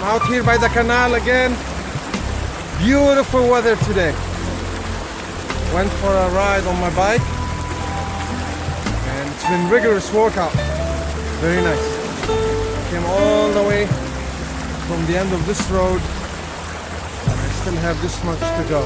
I'm out here by the canal again. Beautiful weather today. Went for a ride on my bike and it's been rigorous workout. Very nice. Came all the way from the end of this road and I still have this much to go.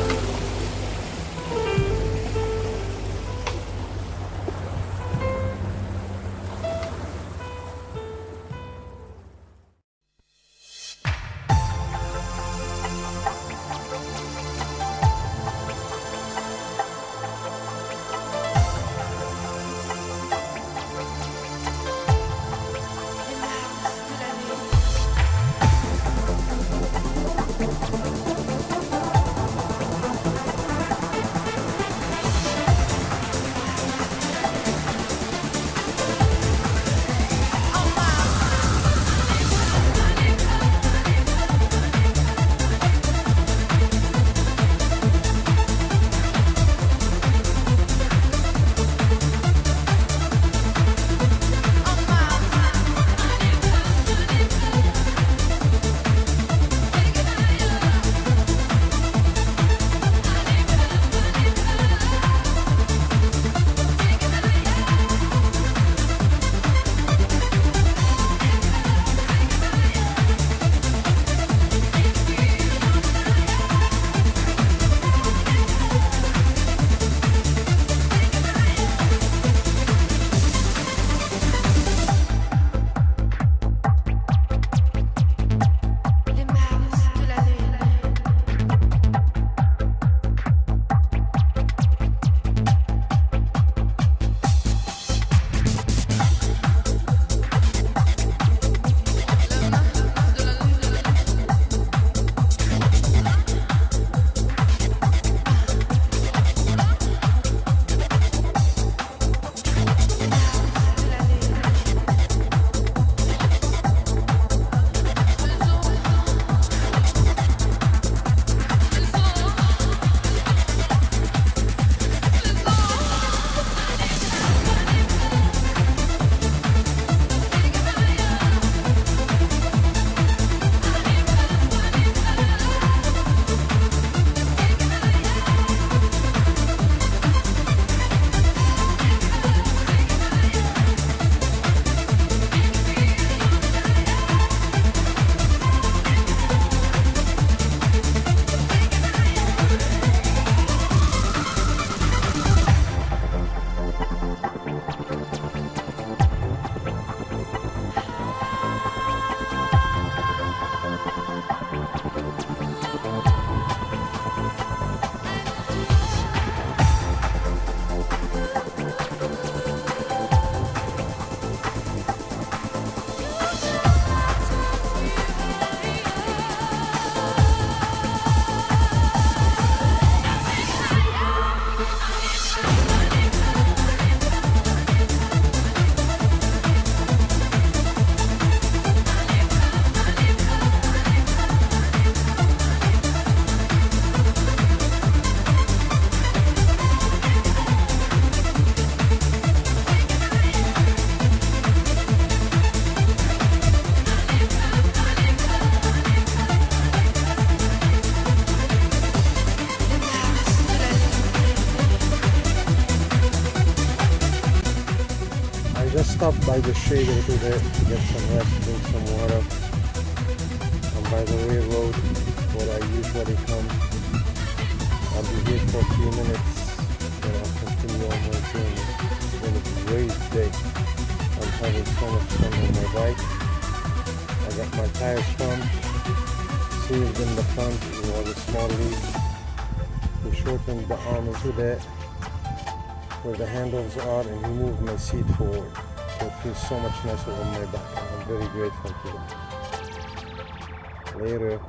Just stopped by the shade a little bit to get some rest, drink some water. I'm by the railroad where I usually come. I'll be here for a few minutes and I'll continue on my journey. It's been a great day. I'm having so much fun on my bike. I got my tires pumped, sealed in the front. It was a small leak. He shortened the arm into that where the handles are and he moved my seat forward. So it feels so much nicer on my back. I'm very grateful to that. Later.